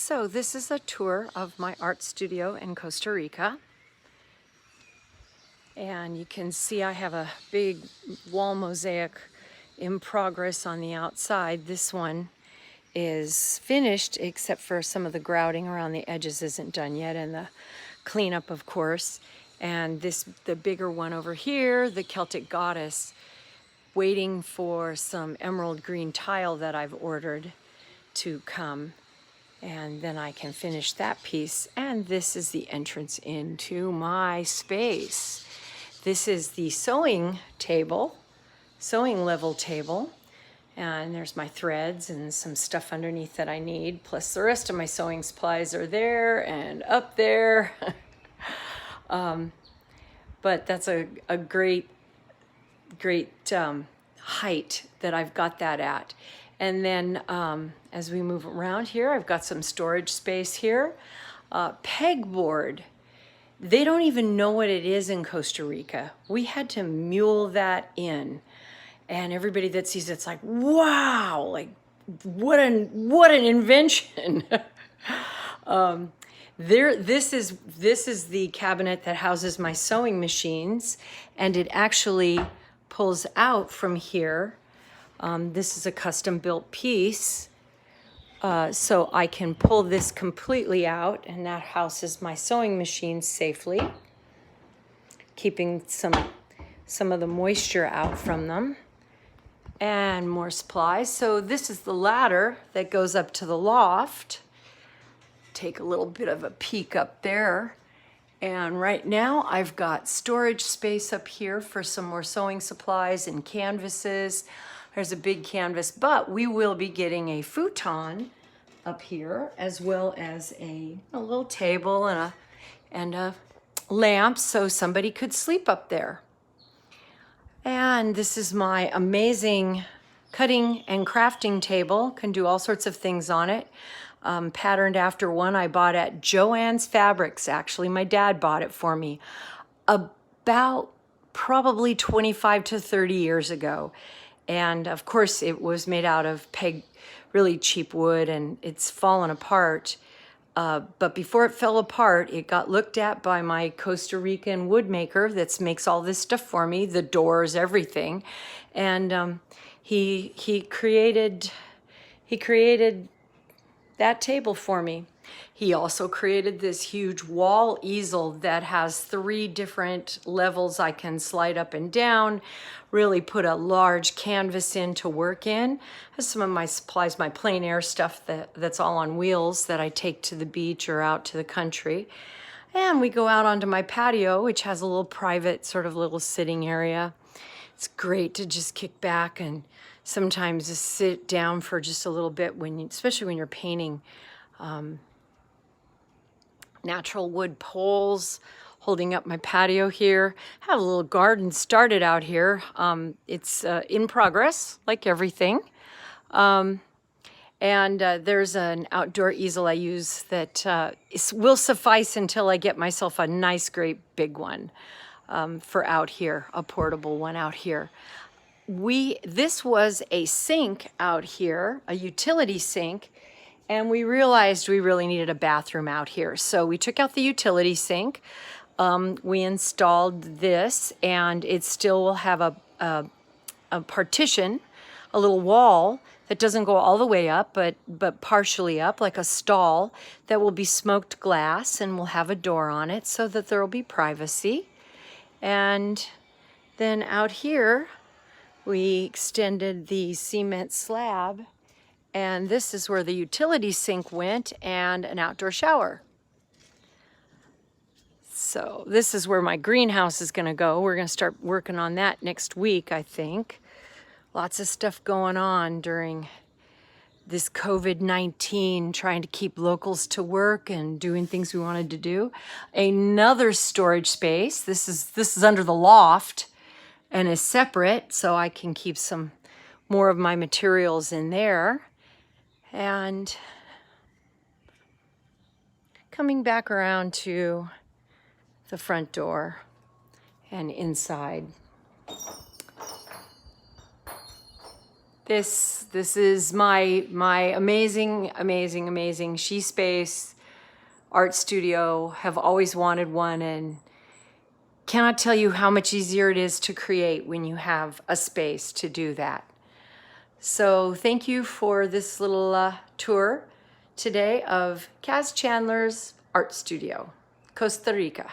So this is a tour of my art studio in Costa Rica. And you can see I have a big wall mosaic in progress on the outside. This one is finished except for some of the grouting around the edges isn't done yet, and the cleanup, of course. And the bigger one over here, the Celtic Goddess, waiting for some emerald green tile that I've ordered to come. And then I can finish that piece. And this is the entrance into my space. This is the sewing table, sewing level table. And there's my threads and some stuff underneath that I need. Plus the rest of my sewing supplies are there and up there. But that's a great height that I've got that at. And then as we move around here, I've got some storage space here. Pegboard. They don't even know what it is in Costa Rica. We had to mule that in. And everybody that sees it's like, wow, like what an invention. This is the cabinet that houses my sewing machines, and it actually pulls out from here. This is a custom built piece, so I can pull this completely out, and that houses my sewing machines safely, keeping some of the moisture out from them. And more supplies. So this is the ladder that goes up to the loft. Take a little bit of a peek up there. And right now I've got storage space up here for some more sewing supplies and canvases. There's a big canvas, but we will be getting a futon up here, as well as a little table and a lamp so somebody could sleep up there. And this is my amazing cutting and crafting table. Can do all sorts of things on it. Patterned after one I bought at Joann's Fabrics. Actually, my dad bought it for me about probably 25 to 30 years ago. And of course, it was made out of really cheap wood, and it's fallen apart. But before it fell apart, it got looked at by my Costa Rican woodmaker that makes all this stuff for me, the doors, everything. And he created that table for me. He also created this huge wall easel that has 3 different levels I can slide up and down, really put a large canvas in to work in. Has some of my supplies, my plein air stuff that's all on wheels that I take to the beach or out to the country. And we go out onto my patio, which has a little private sort of little sitting area. It's great to just kick back and sometimes just sit down for just a little bit, especially when you're painting. Natural wood poles holding up my patio here. I have a little garden started out here. It's in progress, like everything. And there's an outdoor easel I use that will suffice until I get myself a nice, great big one for out here, a portable one out here. This was a sink out here, a utility sink, and we realized we really needed a bathroom out here. So we took out the utility sink, we installed this, and it still will have a partition, a little wall that doesn't go all the way up, but partially up, like a stall that will be smoked glass, and will have a door on it so that there will be privacy. And then out here, we extended the cement slab, and this is where the utility sink went and an outdoor shower. So this is where my greenhouse is going to go. We're going to start working on that next week, I think. Lots of stuff going on during this COVID-19, trying to keep locals to work and doing things we wanted to do. Another storage space. This is under the loft and is separate, so I can keep some more of my materials in there. And coming back around to the front door and inside. This is my amazing She Space art studio. Have always wanted one, and cannot tell you how much easier it is to create when you have a space to do that. So thank you for this little tour today of Kaz Chandler's Art Studio, Costa Rica.